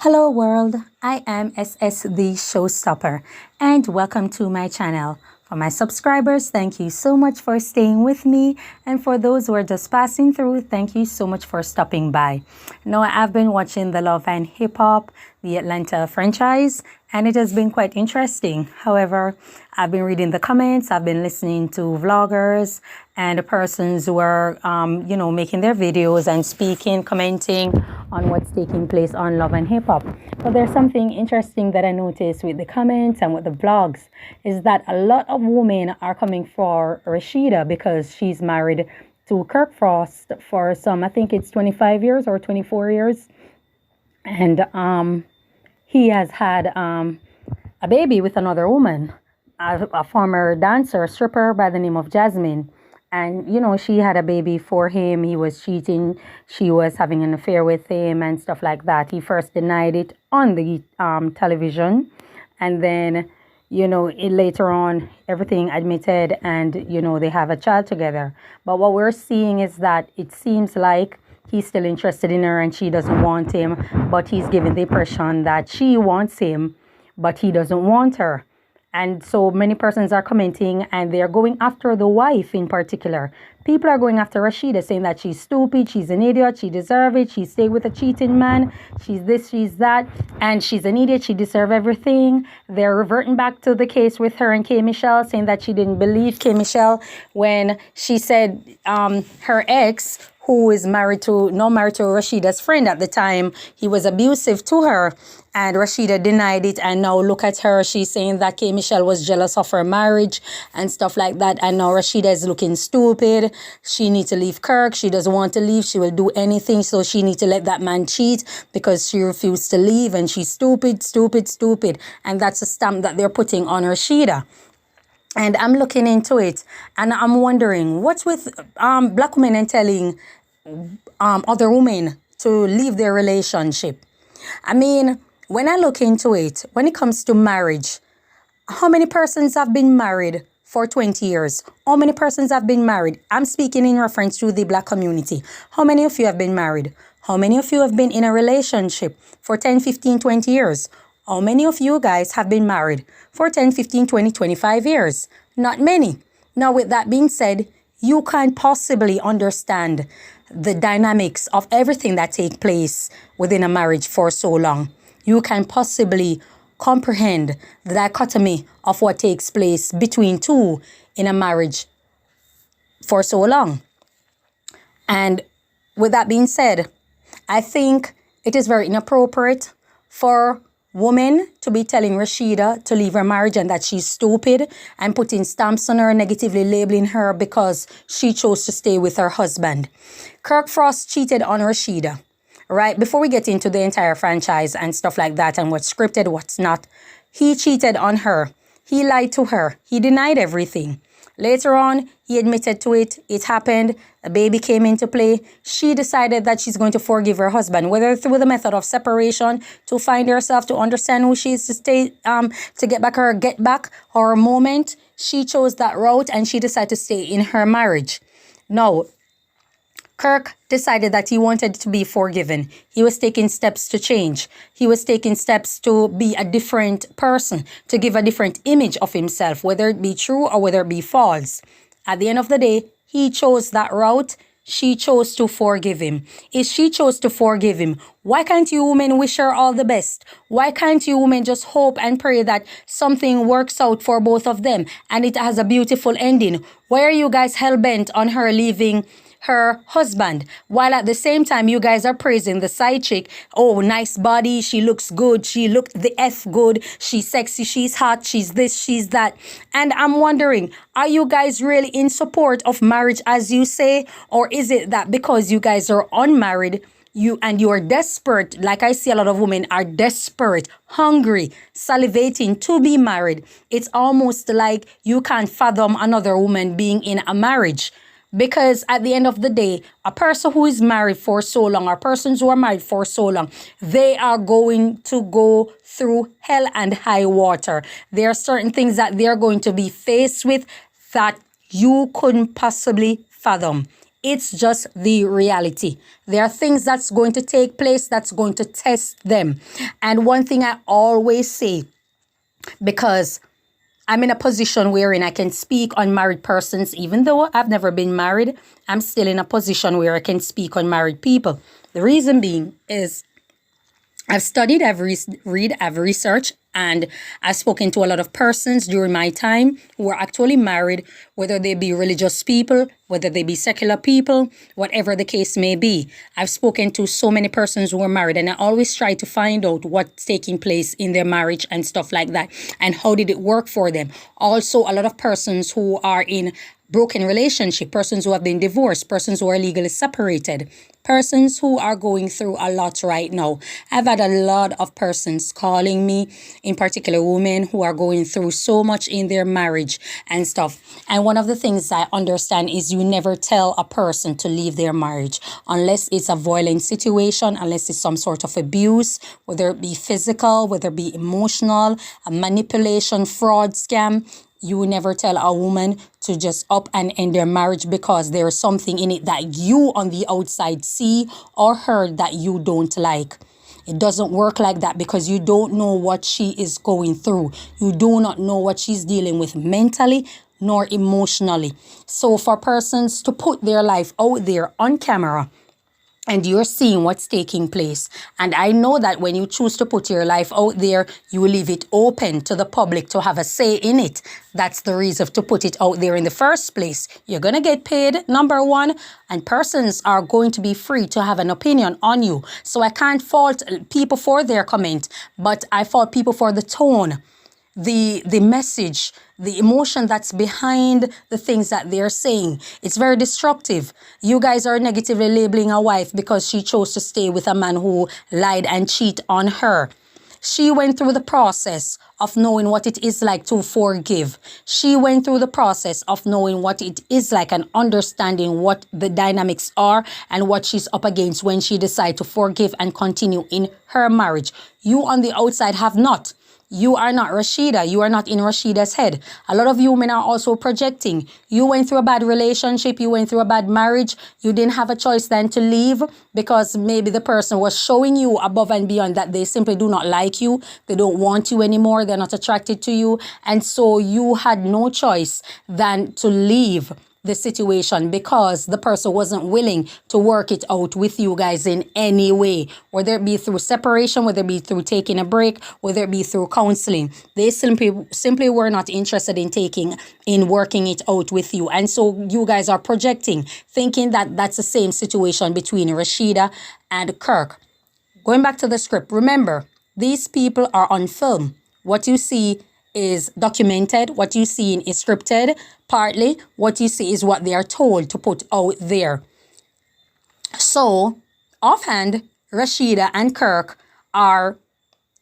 Hello world, I am SS the Showstopper and welcome to my channel. For my subscribers, thank you so much for staying with me, and for those who are just passing through, thank you so much for stopping by. Now, I've been watching the Love and Hip Hop, the Atlanta franchise, and it has been quite interesting. However, I've been reading the comments, I've been listening to vloggers and the persons who are, making their videos and speaking, commenting on what's taking place on Love and Hip Hop. But there's something interesting that I noticed with the comments and with the vlogs is that a lot of women are coming for Rasheeda because she's married to Kirk Frost for some, I think it's 25 years or 24 years. And he has had a baby with another woman, a former dancer, stripper by the name of Jasmine. And, she had a baby for him. He was cheating. She was having an affair with him and stuff like that. He first denied it on the television. And then, later on, everything admitted and, they have a child together. But what we're seeing is that it seems like he's still interested in her and she doesn't want him. But he's giving the impression that she wants him, but he doesn't want her. And so many persons are commenting and they're going after the wife in particular. People are going after Rasheeda, saying that she's stupid, she's an idiot, she deserves it, she stayed with a cheating man, she's this, she's that, and she's an idiot, she deserves everything. They're reverting back to the case with her and K. Michelle, saying that she didn't believe K. Michelle when she said her ex, who is married to Rasheeda's friend at the time, he was abusive to her, and Rasheeda denied it. And now look at her, she's saying that K. Michelle was jealous of her marriage and stuff like that. And now Rasheeda is looking stupid. She needs to leave Kirk. She doesn't want to leave. She will do anything. So she needs to let that man cheat because she refused to leave. And she's stupid, stupid, stupid. And that's a stamp that they're putting on Rasheeda. And I'm looking into it and I'm wondering what's with black women and telling other women to leave their relationship. I mean, when I look into it, when it comes to marriage, how many persons have been married for 20 years? How many persons have been married? I'm speaking in reference to the black community. How many of you have been married? How many of you have been in a relationship for 10, 15, 20 years? How many of you guys have been married for 10, 15, 20, 25 years? Not many. Now, with that being said, you can't possibly understand the dynamics of everything that takes place within a marriage for so long. You can possibly comprehend the dichotomy of what takes place between two in a marriage for so long. And with that being said, I think it is very inappropriate for women to be telling Rasheeda to leave her marriage and that she's stupid and putting stamps on her, negatively labeling her because she chose to stay with her husband. Kirk Frost cheated on Rasheeda, right? Before we get into the entire franchise and stuff like that and what's scripted, what's not, he cheated on her. He lied to her. He denied everything. Later on, he admitted to it. It happened. A baby came into play. She decided that she's going to forgive her husband, whether through the method of separation, to find herself, to understand who she is, to stay, to get back her moment. She chose that route and she decided to stay in her marriage. Now, Kirk decided that he wanted to be forgiven. He was taking steps to change. He was taking steps to be a different person, to give a different image of himself, whether it be true or whether it be false. At the end of the day, he chose that route. She chose to forgive him. If she chose to forgive him, why can't you women wish her all the best? Why can't you women just hope and pray that something works out for both of them and it has a beautiful ending? Why are you guys hell-bent on her leaving her husband, while at the same time you guys are praising the side chick? Oh, nice body, she looks good, she looked the F good, she's sexy, she's hot, she's this, she's that. And I'm wondering, are you guys really in support of marriage as you say? Or is it that because you guys are unmarried, you are desperate, like I see a lot of women are desperate, hungry, salivating to be married? It's almost like you can't fathom another woman being in a marriage. Because at the end of the day, a person who is married for so long, or persons who are married for so long, they are going to go through hell and high water. There are certain things that they're going to be faced with that you couldn't possibly fathom. It's just the reality. There are things that's going to take place that's going to test them. And one thing I always say, because I'm in a position wherein I can speak on married persons, even though I've never been married, I'm still in a position where I can speak on married people. The reason being is I've studied, I've researched, and I've spoken to a lot of persons during my time who are actually married, whether they be religious people, whether they be secular people, whatever the case may be. I've spoken to so many persons who are married, and I always try to find out what's taking place in their marriage and stuff like that, and how did it work for them. Also, a lot of persons who are in broken relationship, persons who have been divorced, persons who are legally separated, persons who are going through a lot right now. I've had a lot of persons calling me, in particular women who are going through so much in their marriage and stuff. And one of the things I understand is you never tell a person to leave their marriage unless it's a violent situation, unless it's some sort of abuse, whether it be physical, whether it be emotional, a manipulation, fraud, scam. You never tell a woman to just up and end their marriage because there is something in it that you on the outside see or heard that you don't like. It doesn't work like that because you don't know what she is going through. You do not know what she's dealing with mentally nor emotionally. So for persons to put their life out there on camera, and you're seeing what's taking place. And I know that when you choose to put your life out there, you leave it open to the public to have a say in it. That's the reason to put it out there in the first place. You're going to get paid, number one, and persons are going to be free to have an opinion on you. So I can't fault people for their comment, but I fault people for the tone, the message, the emotion that's behind the things that they're saying. It's very destructive. You guys are negatively labeling a wife because she chose to stay with a man who lied and cheated on her. She went through the process of knowing what it is like to forgive. She went through the process of knowing what it is like and understanding what the dynamics are and what she's up against when she decides to forgive and continue in her marriage. You on the outside have not. You are not Rasheeda. You are not in Rasheeda's head. A lot of you women are also projecting. You went through a bad relationship. You went through a bad marriage. You didn't have a choice then to leave because maybe the person was showing you above and beyond that they simply do not like you. They don't want you anymore. They're not attracted to you. And so you had no choice than to leave the situation because the person wasn't willing to work it out with you guys in any way, whether it be through separation, whether it be through taking a break, whether it be through counseling. They simply were not interested in working it out with you. And so you guys are projecting, thinking that that's the same situation between Rasheeda and Kirk. Going back to the script, remember, these people are on film. What you see is documented. What you see is scripted. Partly, what you see is what they are told to put out there. So, offhand, Rasheeda and Kirk are,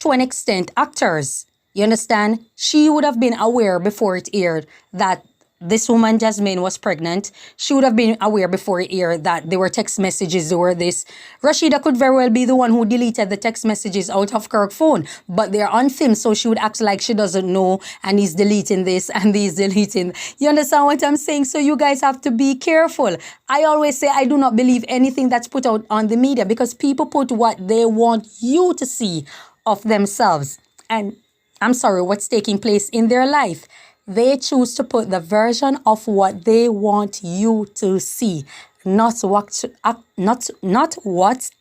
to an extent, actors. You understand? She would have been aware before it aired that this woman, Jasmine, was pregnant. She would have been aware before it aired that there were text messages, there were this. Rasheeda could very well be the one who deleted the text messages out of Kirk's phone, but they're on film, so she would act like she doesn't know, and he's deleting this, and he's deleting. You understand what I'm saying? So you guys have to be careful. I always say I do not believe anything that's put out on the media because people put what they want you to see of themselves. And I'm sorry, what's taking place in their life. They choose to put the version of what they want you to see, not what's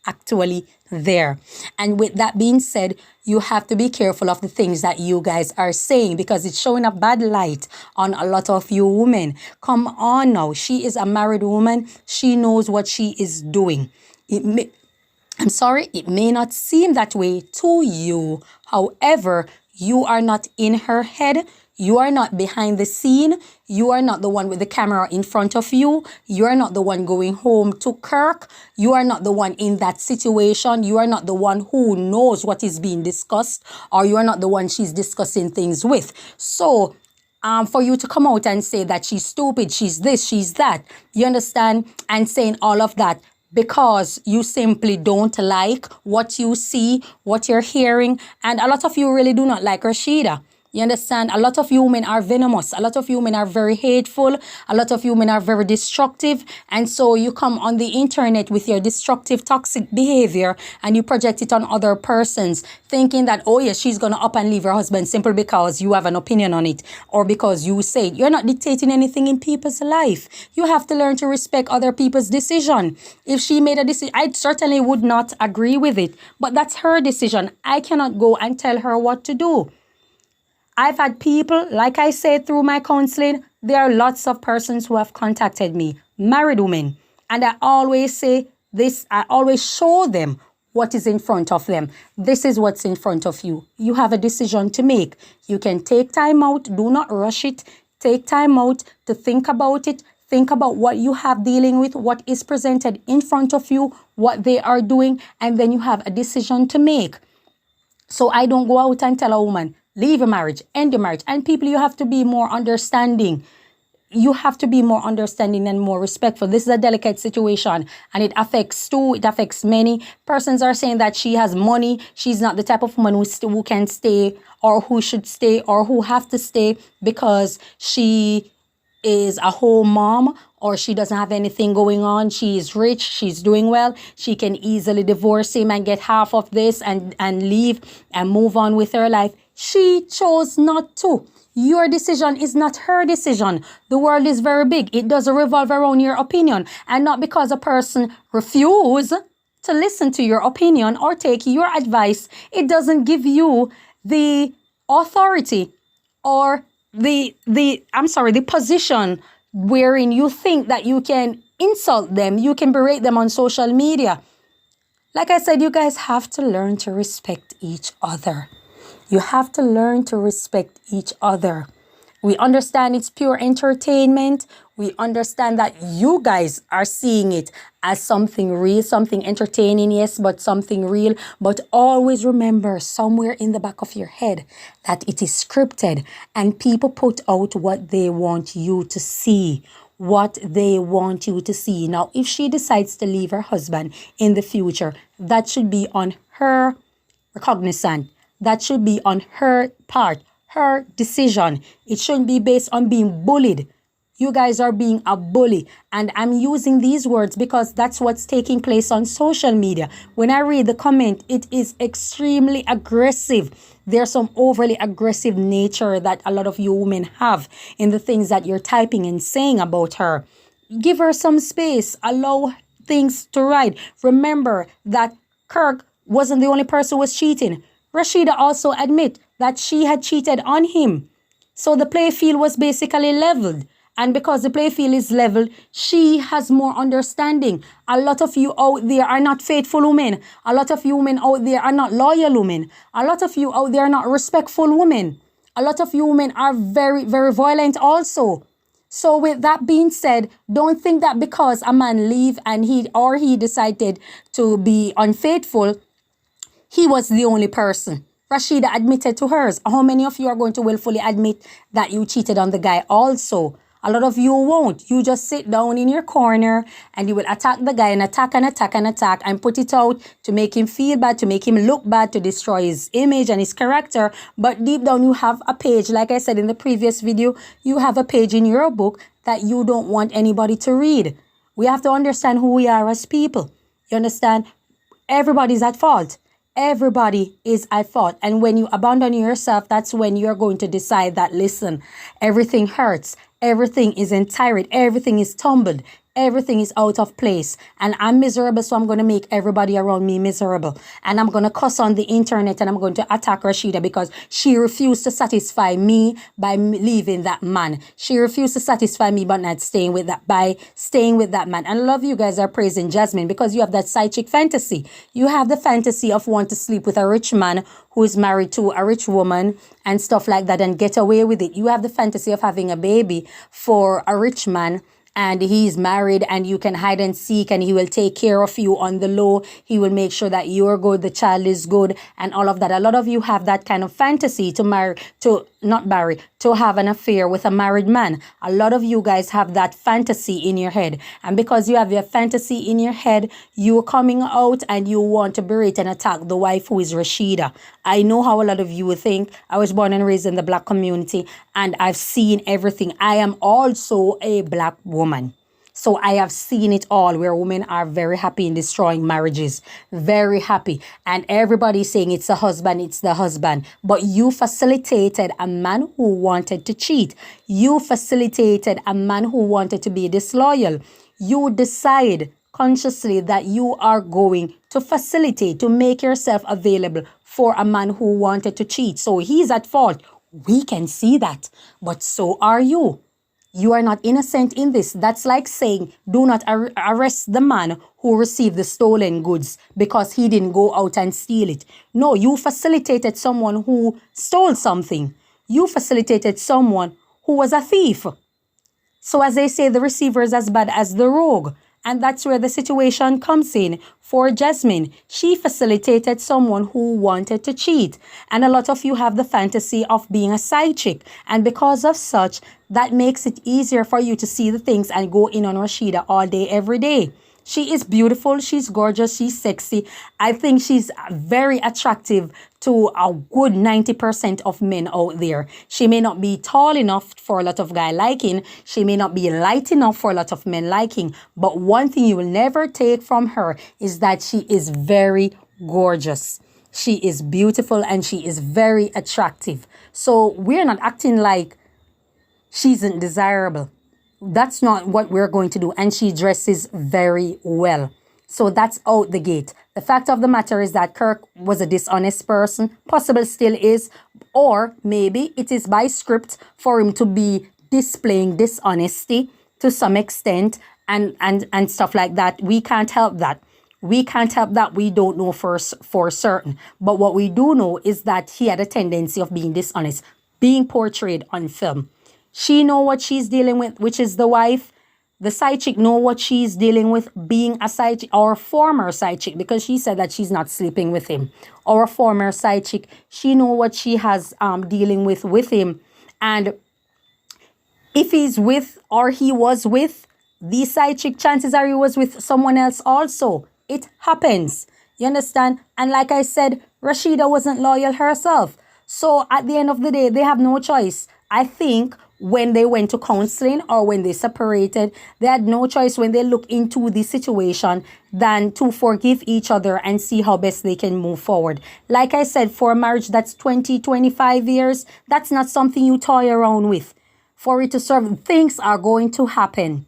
actually there. And with that being said, you have to be careful of the things that you guys are saying because it's showing a bad light on a lot of you women. Come on now. She is a married woman. She knows what she is doing. It may not seem that way to you. However, you are not in her head. You are not behind the scene. You are not the one with the camera in front of you. You are not the one going home to Kirk. You are not the one in that situation. You are not the one who knows what is being discussed, or you are not the one she's discussing things with. So, for you to come out and say that she's stupid, she's this, she's that, you understand, and saying all of that because you simply don't like what you see, what you're hearing, and a lot of you really do not like Rasheeda. You understand? A lot of you women are venomous. A lot of you women are very hateful. A lot of you women are very destructive. And so you come on the internet with your destructive, toxic behavior and you project it on other persons, thinking that, oh yes, she's going to up and leave her husband simply because you have an opinion on it or because you say it. You're not dictating anything in people's life. You have to learn to respect other people's decision. If she made a decision, I certainly would not agree with it, but that's her decision. I cannot go and tell her what to do. I've had people, like I said, through my counseling, there are lots of persons who have contacted me, married women. And I always say this, I always show them what is in front of them. This is what's in front of you. You have a decision to make. You can take time out. Do not rush it. Take time out to think about it. Think about what you have dealing with, what is presented in front of you, what they are doing, and then you have a decision to make. So I don't go out and tell a woman, leave your marriage, end your marriage. And people, you have to be more understanding. You have to be more understanding and more respectful. This is a delicate situation and it affects two, it affects many. Persons are saying that she has money. She's not the type of woman who can stay or who should stay or who have to stay because she is a home mom or she doesn't have anything going on. She is rich. She's doing well. She can easily divorce him and get half of this and leave and move on with her life. She chose not to. Your decision is not her decision. The world is very big. It doesn't revolve around your opinion. And not because a person refuses to listen to your opinion or take your advice, it doesn't give you the authority or the position wherein you think that you can insult them, you can berate them on social media. Like I said, you guys have to learn to respect each other. You have to learn to respect each other. We understand it's pure entertainment. We understand that you guys are seeing it as something real, something entertaining, yes, but something real. But always remember somewhere in the back of your head that it is scripted and people put out what they want you to see. What they want you to see. Now, if she decides to leave her husband in the future, that should be on her recognizance. That should be on her part, her decision. It shouldn't be based on being bullied. You guys are being a bully. And I'm using these words because that's what's taking place on social media. When I read the comment, it is extremely aggressive. There's some overly aggressive nature that a lot of you women have in the things that you're typing and saying about her. Give her some space. Allow things to ride. Remember that Kirk wasn't the only person who was cheating. Rasheeda also admit that she had cheated on him. So the play field was basically leveled. And because the play field is leveled, she has more understanding. A lot of you out there are not faithful women. A lot of you women out there are not loyal women. A lot of you out there are not respectful women. A lot of you women are very, very violent also. So with that being said, don't think that because a man leave and he decided to be unfaithful, he was the only person. Rasheeda admitted to hers. How many of you are going to willfully admit that you cheated on the guy also? A lot of you won't. You just sit down in your corner and you will attack the guy and attack and put it out to make him feel bad, to make him look bad, to destroy his image and his character. But deep down you have a page, like I said in the previous video, you have a page in your book that you don't want anybody to read. We have to understand who we are as people. You understand? Everybody's at fault. Everybody is at fault. And when you abandon yourself, that's when you're going to decide that, listen, everything hurts. Everything is in tirade. Everything is tumbled. Everything is out of place. And I'm miserable, so I'm going to make everybody around me miserable. And I'm going to cuss on the internet and I'm going to attack Rasheeda because she refused to satisfy me by leaving that man. She refused to satisfy me by staying with that man. And I love you guys are praising Jasmine because you have that side chick fantasy. You have the fantasy of wanting to sleep with a rich man who is married to a rich woman and stuff like that and get away with it. You have the fantasy of having a baby for a rich man and he's married and you can hide and seek and he will take care of you on the low. He will make sure that you're good, the child is good, and all of that. A lot of you have that kind of fantasy to marry, to not marry, to have an affair with a married man. A lot of you guys have that fantasy in your head. And because you have your fantasy in your head, you're coming out and you want to berate and attack the wife who is Rasheeda. I know how a lot of you think. I was born and raised in the black community and I've seen everything. I am also a black woman. So I have seen it all where women are very happy in destroying marriages. Very happy. And everybody's saying it's the husband, it's the husband. But you facilitated a man who wanted to cheat. You facilitated a man who wanted to be disloyal. You decide consciously that you are going to facilitate, to make yourself available for a man who wanted to cheat. So he's at fault. We can see that. But so are you. You are not innocent in this. That's like saying, do not arrest the man who received the stolen goods because he didn't go out and steal it. No, you facilitated someone who stole something. You facilitated someone who was a thief. So as they say, the receiver is as bad as the rogue. And that's where the situation comes in for Jasmine. She facilitated someone who wanted to cheat. And a lot of you have the fantasy of being a side chick. And because of such, that makes it easier for you to see the things and go in on Rasheeda all day, every day. She is beautiful. She's gorgeous. She's sexy. I think she's very attractive to a good 90% of men out there. She may not be tall enough for a lot of guys liking. She may not be light enough for a lot of men liking. But one thing you will never take from her is that she is very gorgeous. She is beautiful and she is very attractive. So we're not acting like she's undesirable. That's not what we're going to do. And she dresses very well. So that's out the gate. The fact of the matter is that Kirk was a dishonest person, possibly still is, or maybe it is by script for him to be displaying dishonesty to some extent and stuff like that. We can't help that. We can't help that. We don't know for certain. But what we do know is that he had a tendency of being dishonest, being portrayed on film. She know what she's dealing with, which is the wife. The side chick know what she's dealing with, being a side chick, or former side chick, because she said that she's not sleeping with him. Or a former side chick, she know what she has dealing with him. And if he's with or he was with the side chick, chances are he was with someone else also. It happens. You understand? And like I said, Rasheeda wasn't loyal herself. So at the end of the day, they have no choice. I think when they went to counseling or when they separated, they had no choice when they look into the situation than to forgive each other and see how best they can move forward. Like I said, for a marriage that's 20, 25 years, that's not something you toy around with. For it to serve, things are going to happen.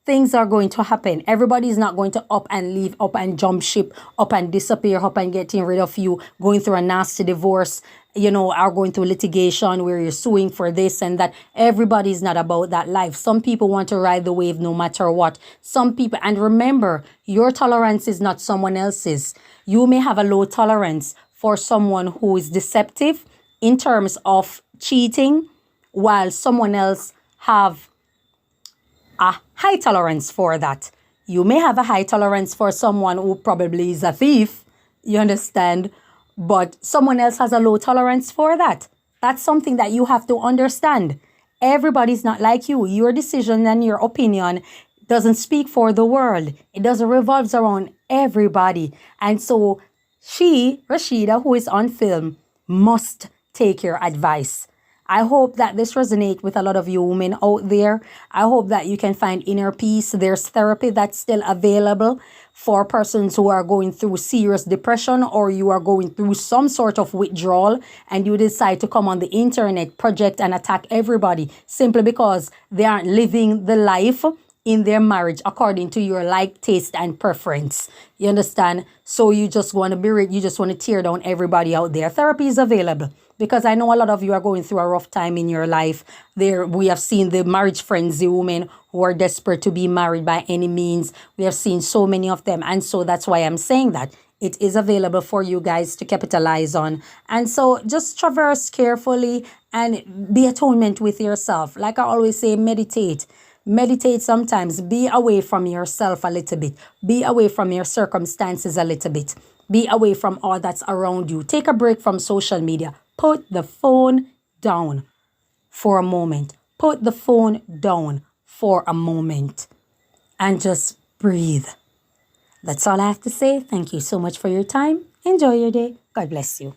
Things are going to happen. Everybody's not going to up and leave, up and jump ship, up and disappear, up and getting rid of you, going through a nasty divorce, are going through litigation where you're suing for this and that. Everybody's not about that life. Some people want to ride the wave no matter what. Some people, and remember, your tolerance is not someone else's. You may have a low tolerance for someone who is deceptive in terms of cheating, while someone else have a high tolerance for that. You may have a high tolerance for someone who probably is a thief, you understand, but someone else has a low tolerance for that. That's something that you have to understand. Everybody's not like you. Your decision and your opinion doesn't speak for the world. It doesn't revolve around everybody. And so she, Rasheeda, who is on film, must take your advice. I hope that this resonates with a lot of you women out there. I hope that you can find inner peace. There's therapy that's still available for persons who are going through serious depression, or you are going through some sort of withdrawal and you decide to come on the internet, project and attack everybody simply because they aren't living the life in their marriage according to your like, taste and preference. You understand? So you just want to you just want to tear down everybody out there. Therapy is available. Because I know a lot of you are going through a rough time in your life. We have seen the marriage frenzy women who are desperate to be married by any means. We have seen so many of them. And so that's why I'm saying that. It is available for you guys to capitalize on. And so just traverse carefully and be atonement with yourself. Like I always say, meditate. Meditate sometimes. Be away from yourself a little bit. Be away from your circumstances a little bit. Be away from all that's around you. Take a break from social media. Put the phone down for a moment. Put the phone down for a moment and just breathe. That's all I have to say. Thank you so much for your time. Enjoy your day. God bless you.